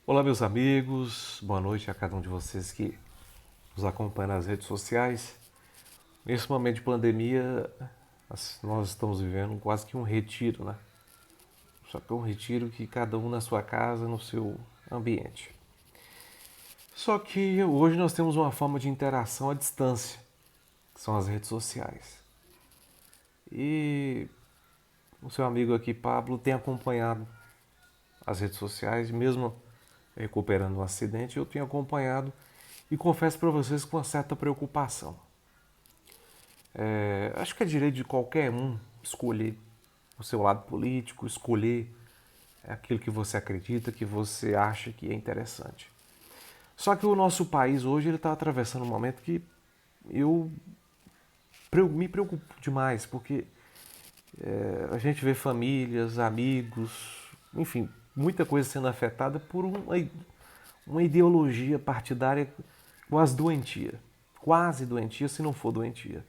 Olá, meus amigos, boa noite a cada um de vocês que nos acompanha nas redes sociais. Nesse momento de pandemia, nós estamos vivendo quase que um retiro, né? Só que é um retiro que cada um na sua casa, no seu ambiente. Só que hoje nós temos uma forma de interação à distância, que são as redes sociais. E o seu amigo aqui, Pablo, tem acompanhado as redes sociais, mesmo recuperando um acidente, eu tenho acompanhado e confesso para vocês com uma certa preocupação. Acho que é direito de qualquer um escolher o seu lado político, escolher aquilo que você acredita, que você acha que é interessante. Só que o nosso país hoje ele está atravessando um momento que eu me preocupo demais, porque a gente vê famílias, amigos, enfim, muita coisa sendo afetada por uma ideologia partidária quase doentia, se não for doentia.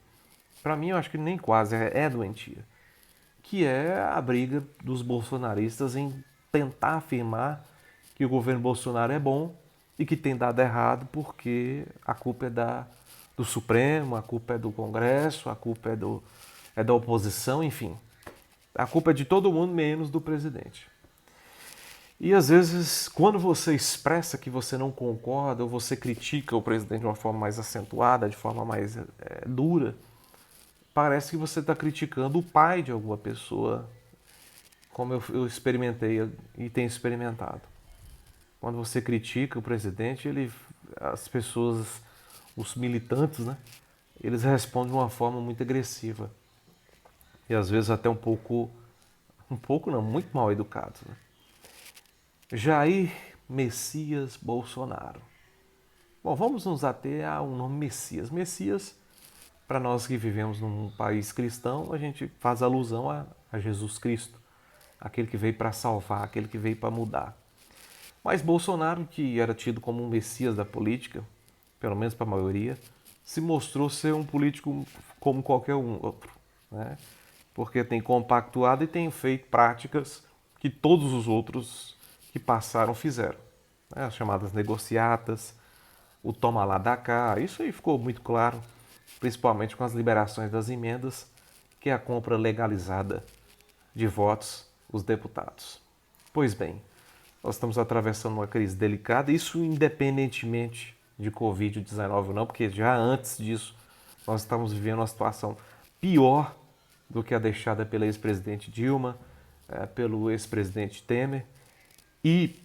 Para mim, eu acho que nem quase, é doentia. Que é a briga dos bolsonaristas em tentar afirmar que o governo Bolsonaro é bom e que tem dado errado porque a culpa é do Supremo, a culpa é do Congresso, a culpa é da oposição, enfim. A culpa é de todo mundo menos do presidente. E às vezes, quando você expressa que você não concorda ou você critica o presidente de uma forma mais acentuada, de forma mais dura, parece que você está criticando o pai de alguma pessoa, como eu experimentei e tenho experimentado. Quando você critica o presidente, as pessoas, os militantes, né, eles respondem de uma forma muito agressiva e às vezes até um pouco não, muito mal educados. Né? Jair Messias Bolsonaro. Bom, vamos nos ater a um nome Messias. Messias, para nós que vivemos num país cristão, a gente faz alusão a Jesus Cristo, aquele que veio para salvar, aquele que veio para mudar. Mas Bolsonaro, que era tido como um messias da política, pelo menos para a maioria, se mostrou ser um político como qualquer um outro, né? Porque tem compactuado e tem feito práticas que todos os outros que passaram fizeram. Né? As chamadas negociatas, o toma lá da cá, isso aí ficou muito claro, principalmente com as liberações das emendas, que é a compra legalizada de votos dos deputados. Pois bem, nós estamos atravessando uma crise delicada, isso independentemente de Covid-19 ou não, porque já antes disso nós estamos vivendo uma situação pior do que a deixada pela ex-presidente Dilma, pelo ex-presidente Temer. E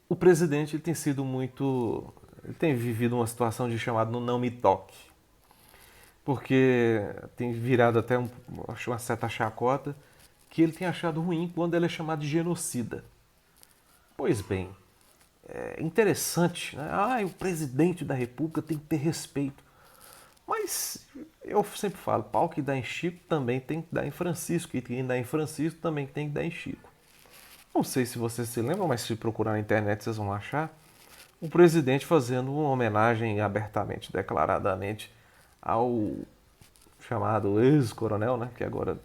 o presidente tem sido muito. Ele tem vivido uma situação de chamado no não me toque. Porque tem virado até acho uma certa chacota que ele tem achado ruim quando ele é chamado de genocida. Pois bem, é interessante, né? Ah, o presidente da República tem que ter respeito. Mas eu sempre falo, pau que dá em Chico também tem que dar em Francisco, e quem dá em Francisco também tem que dar em Chico. Não sei se vocês se lembram, mas se procurar na internet vocês vão achar o presidente fazendo uma homenagem abertamente, declaradamente, ao chamado ex-coronel, né, que agora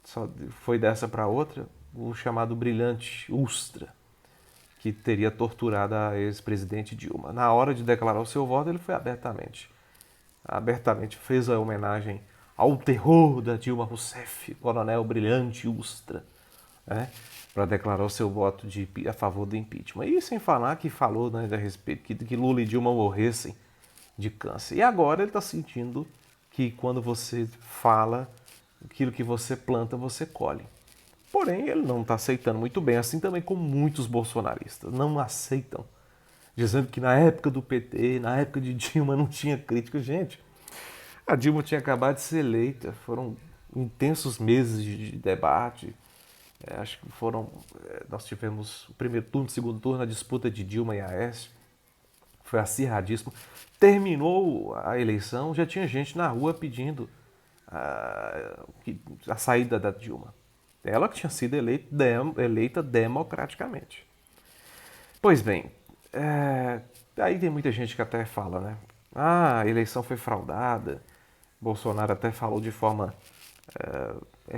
só foi dessa para outra, o chamado brilhante Ustra, que teria torturado a ex-presidente Dilma. Na hora de declarar o seu voto, ele foi abertamente fez a homenagem ao terror da Dilma Rousseff, coronel brilhante Ustra, né, para declarar o seu voto a favor do impeachment. E sem falar que falou, né, a respeito que Lula e Dilma morressem de câncer. E agora ele está sentindo que quando você fala, aquilo que você planta, você colhe. Porém, ele não está aceitando muito bem, assim também como muitos bolsonaristas não aceitam, dizendo que na época do PT, na época de Dilma, não tinha crítica. Gente, a Dilma tinha acabado de ser eleita, foram intensos meses de debate. Acho que nós tivemos o primeiro turno, o segundo turno, a disputa de Dilma e Aécio. Foi acirradíssimo. Terminou a eleição, já tinha gente na rua pedindo a saída da Dilma. Ela que tinha sido eleita democraticamente. Pois bem, aí tem muita gente que até fala, né? Ah, a eleição foi fraudada. Bolsonaro até falou de forma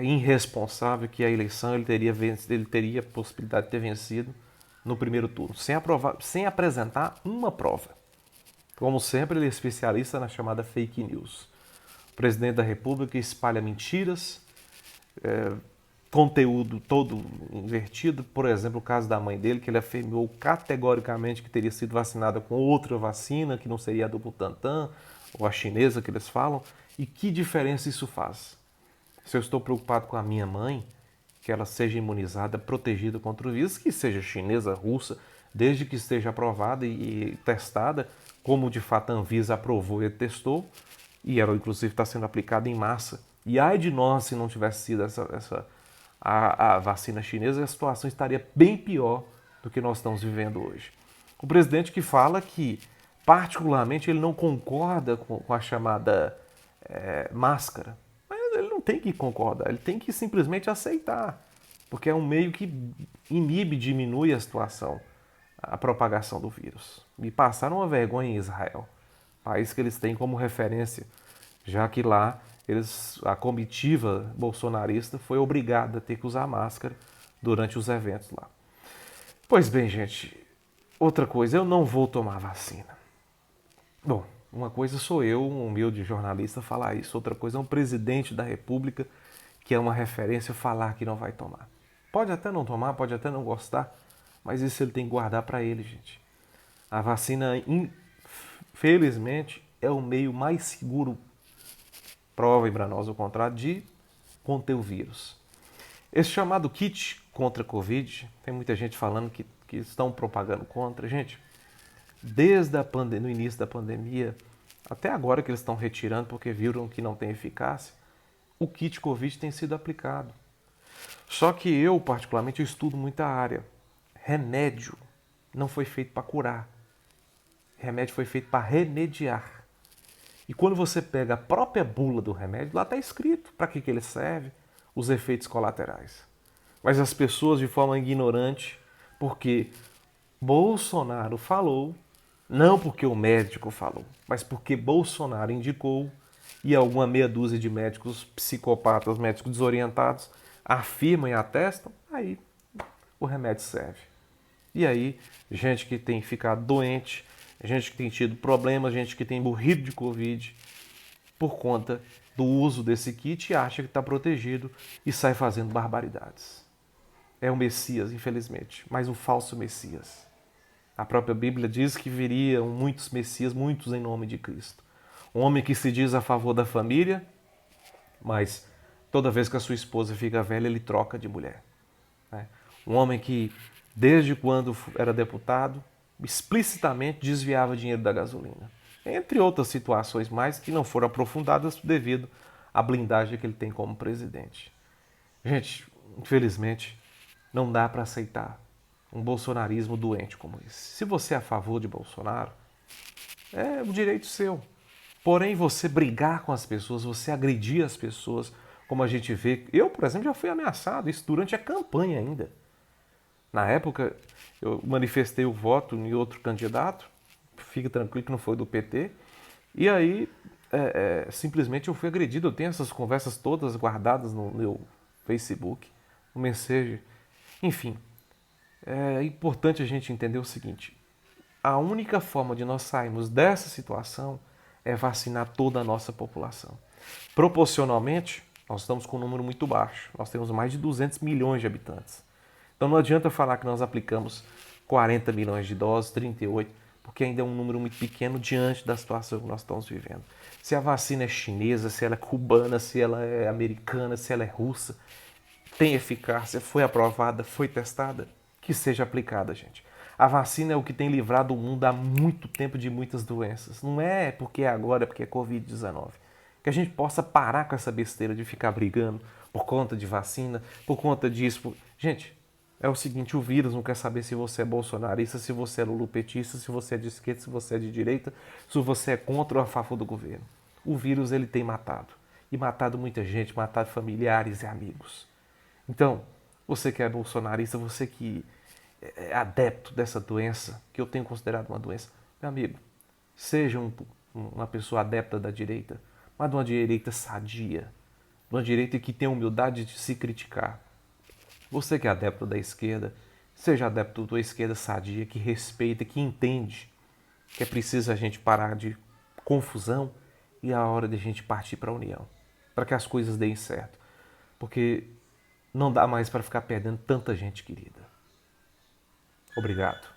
irresponsável que a eleição ele teria a possibilidade de ter vencido. no primeiro turno, sem apresentar uma prova. Como sempre, ele é especialista na chamada fake news. O presidente da República espalha mentiras, conteúdo todo invertido. Por exemplo, o caso da mãe dele, que ele afirmou categoricamente que teria sido vacinada com outra vacina, que não seria a do Butantan, ou a chinesa que eles falam. E que diferença isso faz? Se eu estou preocupado com a minha mãe, que ela seja imunizada, protegida contra o vírus, que seja chinesa, russa, desde que esteja aprovada e testada, como de fato a Anvisa aprovou e testou, e ela inclusive está sendo aplicada em massa. E ai de nós se não tivesse sido a vacina chinesa, a situação estaria bem pior do que nós estamos vivendo hoje. O presidente que fala que, particularmente, ele não concorda com a chamada máscara, mas ele não tem que concordar, ele tem que simplesmente aceitar, porque é um meio que inibe, diminui a situação, a propagação do vírus. E passaram uma vergonha em Israel, país que eles têm como referência, já que lá a comitiva bolsonarista foi obrigada a ter que usar máscara durante os eventos lá. Pois bem, gente, outra coisa, eu não vou tomar vacina. Bom, uma coisa sou eu, um humilde jornalista, falar isso. Outra coisa é um presidente da República, que é uma referência, falar que não vai tomar. Pode até não tomar, pode até não gostar, mas isso ele tem que guardar para ele, gente. A vacina, infelizmente, é o meio mais seguro, provem para nós o contrário, de conter o vírus. Esse chamado kit contra a Covid, tem muita gente falando que estão propagando contra. Gente, desde no início da pandemia, até agora que eles estão retirando porque viram que não tem eficácia, o kit Covid tem sido aplicado. Só que eu, particularmente, eu estudo muita área. Remédio não foi feito para curar. Remédio foi feito para remediar. E quando você pega a própria bula do remédio, lá está escrito para que ele serve, os efeitos colaterais. Mas as pessoas, de forma ignorante, porque Bolsonaro falou, não porque o médico falou, mas porque Bolsonaro indicou e alguma meia dúzia de médicos psicopatas, médicos desorientados, afirmam e atestam, aí o remédio serve. E aí, gente que tem ficado doente, gente que tem tido problemas, gente que tem morrido de Covid por conta do uso desse kit e acha que está protegido e sai fazendo barbaridades. É o Messias, infelizmente, mas um falso Messias. A própria Bíblia diz que viriam muitos Messias, muitos em nome de Cristo. Um homem que se diz a favor da família, mas toda vez que a sua esposa fica velha, ele troca de mulher. Um homem que, desde quando era deputado, explicitamente desviava dinheiro da gasolina. Entre outras situações mais que não foram aprofundadas devido à blindagem que ele tem como presidente. Gente, infelizmente, não dá para aceitar um bolsonarismo doente como esse. Se você é a favor de Bolsonaro, é um direito seu. Porém, você brigar com as pessoas, você agredir as pessoas, como a gente vê. Eu, por exemplo, já fui ameaçado, isso durante a campanha ainda. Na época, eu manifestei o voto em outro candidato, fica tranquilo que não foi do PT, e aí simplesmente eu fui agredido. Eu tenho essas conversas todas guardadas no meu Facebook, no Messenger. Enfim, é importante a gente entender o seguinte: a única forma de nós sairmos dessa situação é vacinar toda a nossa população. Proporcionalmente, nós estamos com um número muito baixo. Nós temos mais de 200 milhões de habitantes. Então não adianta falar que nós aplicamos 40 milhões de doses, 38, porque ainda é um número muito pequeno diante da situação que nós estamos vivendo. Se a vacina é chinesa, se ela é cubana, se ela é americana, se ela é russa, tem eficácia, foi aprovada, foi testada, que seja aplicada, gente. A vacina é o que tem livrado o mundo há muito tempo de muitas doenças. Não é porque é agora, é porque é Covid-19. Que a gente possa parar com essa besteira de ficar brigando por conta de vacina, por conta disso. Gente, é o seguinte, o vírus não quer saber se você é bolsonarista, se você é lulopetista, se você é de esquerda, se você é de direita, se você é contra ou a favor do governo. O vírus ele tem matado. E matado muita gente, matado familiares e amigos. Então, você que é bolsonarista, você que é adepto dessa doença, que eu tenho considerado uma doença, meu amigo, seja uma pessoa adepta da direita, mas de uma direita sadia, de uma direita que tem humildade de se criticar. Você que é adepto da esquerda, seja adepto da esquerda sadia, que respeita, que entende que é preciso a gente parar de confusão e é a hora de a gente partir para a união, para que as coisas deem certo. Porque não dá mais para ficar perdendo tanta gente querida. Obrigado.